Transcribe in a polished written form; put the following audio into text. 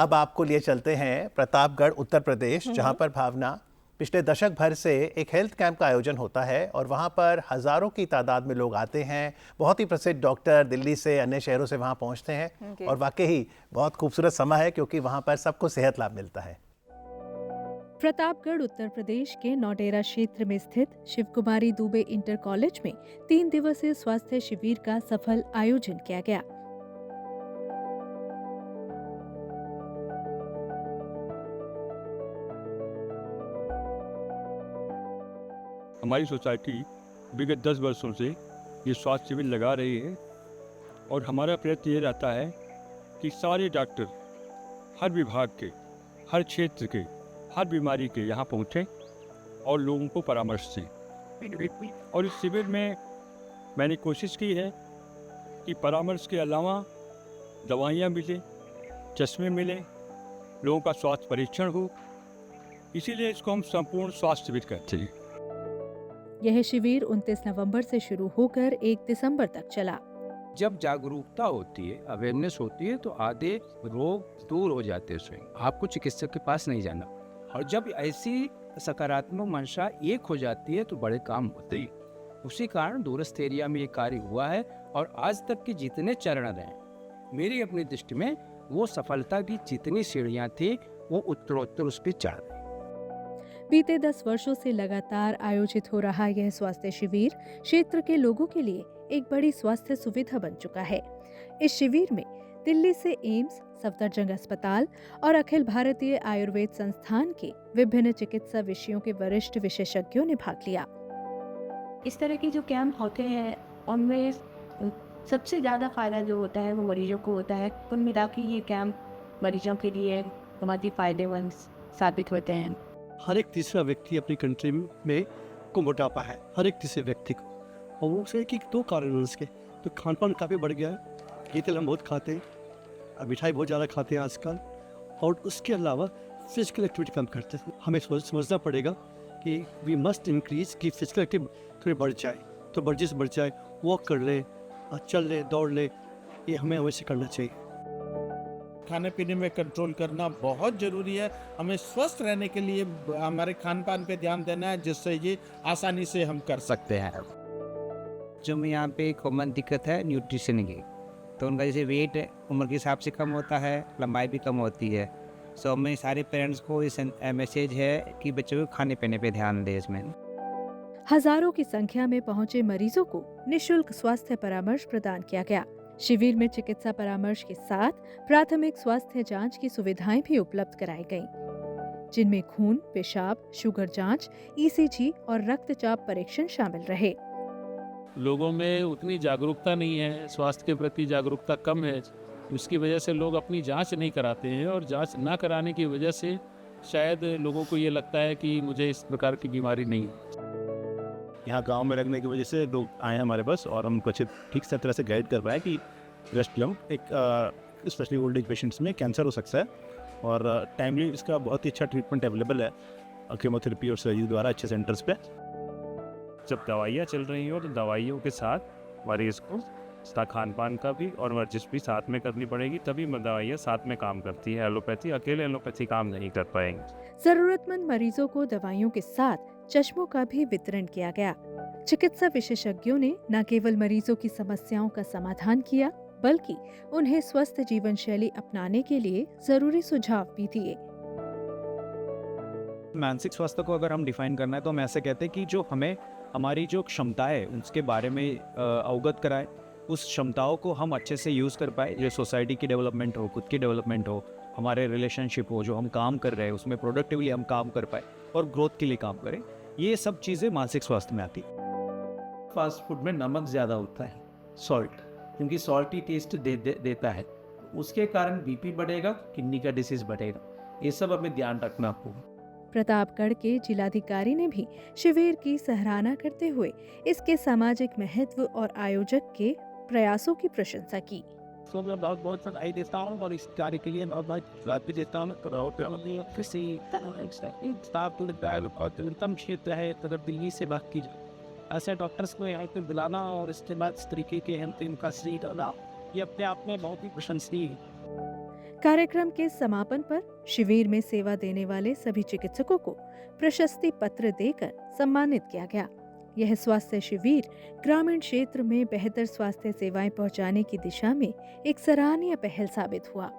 अब आपको लिए चलते हैं प्रतापगढ़ उत्तर प्रदेश, जहां पर भावना पिछले दशक भर से एक हेल्थ कैंप का आयोजन होता है और वहां पर हजारों की तादाद में लोग आते हैं। बहुत ही प्रसिद्ध डॉक्टर दिल्ली से, अन्य शहरों से वहां पहुंचते हैं और वाकई बहुत खूबसूरत समय है क्योंकि वहां पर सबको सेहत लाभ मिलता है। प्रतापगढ़ उत्तर प्रदेश के नौडेरा क्षेत्र में स्थित शिव कुमारी दुबे इंटर कॉलेज में 3 दिवसीय स्वास्थ्य शिविर का सफल आयोजन किया गया। हमारी सोसाइटी विगत 10 वर्षों से ये स्वास्थ्य शिविर लगा रही है और हमारा प्रयत्न ये रहता है कि सारे डॉक्टर हर विभाग के, हर क्षेत्र के, हर बीमारी के यहाँ पहुँचें और लोगों को परामर्श दें। और इस शिविर में मैंने कोशिश की है कि परामर्श के अलावा दवाइयाँ मिलें, चश्मे मिलें, लोगों का स्वास्थ्य परीक्षण हो, इसीलिए इसको हम संपूर्ण स्वास्थ्य शिविर कहते हैं। यह शिविर 29 नवंबर से शुरू होकर 1 दिसंबर तक चला। जब जागरूकता होती है, अवेयरनेस होती है, तो आधे रोग दूर हो जाते हैं स्वयं। आपको चिकित्सक के पास नहीं जाना। और जब ऐसी सकारात्मक मंशा एक हो जाती है तो बड़े काम होते हैं। उसी कारण दूरस्थ एरिया में ये कार्य हुआ है और आज तक के जितने चरण रहे, मेरी अपनी दृष्टि में वो सफलता की जितनी सीढ़ियाँ थी वो उत्तरोत्तर उस पर चढ़ रही। बीते 10 वर्षों से लगातार आयोजित हो रहा यह स्वास्थ्य शिविर क्षेत्र के लोगों के लिए एक बड़ी स्वास्थ्य सुविधा बन चुका है। इस शिविर में दिल्ली से एम्स, सफदरजंग अस्पताल और अखिल भारतीय आयुर्वेद संस्थान के विभिन्न चिकित्सा विषयों के वरिष्ठ विशेषज्ञों ने भाग लिया। इस तरह के जो कैंप होते हैं उनमें सबसे ज़्यादा फायदा जो होता है वो मरीजों को होता है। कुल मिला के ये कैंप मरीजों के लिए बहुत ही फायदेमंद साबित होते हैं। हर एक तीसरा व्यक्ति अपनी कंट्री में को मोटापा है, हर एक तीसरे व्यक्ति को, और वो से कि 2 कारण हैं उसके। तो खान पान काफ़ी बढ़ गया है, ये तेल हम बहुत खाते हैं, मिठाई बहुत ज़्यादा खाते हैं आजकल, और उसके अलावा फिजिकल एक्टिविटी कम करते हैं। हमें समझना पड़ेगा कि वी मस्ट इंक्रीज कि फिजिकल एक्टिविटी थोड़ी बढ़ जाए, तो वर्जिश बढ़ जाए, वॉक कर ले, चल ले, दौड़ ले, ये हमें अवश्य करना चाहिए। खाने पीने में कंट्रोल करना बहुत ज़रूरी है। हमें स्वस्थ रहने के लिए हमारे खान पान पे ध्यान देना है, जिससे ये आसानी से हम कर सकते हैं। जो में यहाँ पे कॉमन दिक्कत है न्यूट्रिशन की, तो उनका जैसे वेट उम्र के हिसाब से कम होता है, लंबाई भी कम होती है। सो में सारे पेरेंट्स को इस मैसेज है कि बच्चों को खाने पीने पे ध्यान दें। इसमें हजारों की संख्या में पहुंचे मरीजों को निःशुल्क स्वास्थ्य परामर्श प्रदान किया गया। शिविर में चिकित्सा परामर्श के साथ प्राथमिक स्वास्थ्य जांच की सुविधाएं भी उपलब्ध कराई गईं, जिनमें खून, पेशाब, शुगर जांच, ईसीजी और रक्तचाप परीक्षण शामिल रहे। लोगों में उतनी जागरूकता नहीं है, स्वास्थ्य के प्रति जागरूकता कम है, उसकी वजह से लोग अपनी जांच नहीं कराते हैं और जांच ना कराने की वजह से शायद लोगों को ये लगता है कि मुझे इस प्रकार की बीमारी नहीं है। यहाँ गांव में लगने की वजह से लोग आए हैं हमारे पास और हम उनको अच्छे ठीक से तरह से गाइड कर पाए कि ब्रेस्ट लंप एक स्पेशली ओल्ड एज पेशेंट्स में कैंसर हो सकता है और टाइमली इसका बहुत ही अच्छा ट्रीटमेंट अवेलेबल है कीमोथेरेपी और सर्जरी द्वारा अच्छे सेंटर्स पे। जब दवाइयाँ चल रही हो तो दवाइयों के साथ मरीज को उसका खान पान का भी और वर्जिश भी साथ में करनी पड़ेगी, तभी दवाइयाँ साथ में काम करती है। एलोपैथी अकेले एलोपैथी काम नहीं कर पाएंगे। जरूरतमंद मरीजों को दवाइयों के साथ चश्मों का भी वितरण किया गया। चिकित्सा विशेषज्ञों ने न केवल मरीजों की समस्याओं का समाधान किया, बल्कि उन्हें स्वस्थ जीवन शैली अपनाने के लिए जरूरी सुझाव भी दिए। मानसिक स्वास्थ्य को अगर हम डिफाइन करना है तो हम ऐसे कहते हैं कि जो हमें हमारी जो क्षमता है उसके बारे में अवगत कराए, उस क्षमताओं को हम अच्छे से यूज़ कर पाए। जो सोसाइटी की डेवलपमेंट हो, खुद की डेवलपमेंट हो, हमारे रिलेशनशिप हो, जो हम काम कर रहे हैं उसमें प्रोडक्टिवली हम काम कर पाए और ग्रोथ के लिए काम करें। ये सब चीज़ें मानसिक स्वास्थ्य में आती। फास्ट फूड में नमक ज़्यादा होता है, सॉल्ट, क्योंकि सॉल्टी टेस्ट देता है, उसके कारण बीपी बढ़ेगा, किडनी का डिसीज बढ़ेगा। ये सब हमें ध्यान रखना होगा। प्रतापगढ़ के जिलाधिकारी ने भी शिविर की सराहना करते हुए इसके सामाजिक महत्व और आयोजक के प्रयासों की प्रशंसा की। मैं बहुत बधाई देता हूँ और इस कार्य के लिए बहुत भी देता हूँ। उत्तम क्षेत्र है, तरफ दिल्ली से बात की जाए, ऐसे डॉक्टर्स को यहाँ पे बुलाना और इसके बाद इस तरीके के इनका श्री डालना, ये अपने आप में बहुत ही प्रशंसनीय है। कार्यक्रम के समापन पर शिविर में सेवा देने वाले सभी चिकित्सकों को प्रशस्ति पत्र देकर सम्मानित किया गया। यह स्वास्थ्य शिविर ग्रामीण क्षेत्र में बेहतर स्वास्थ्य सेवाएं पहुंचाने की दिशा में एक सराहनीय पहल साबित हुआ।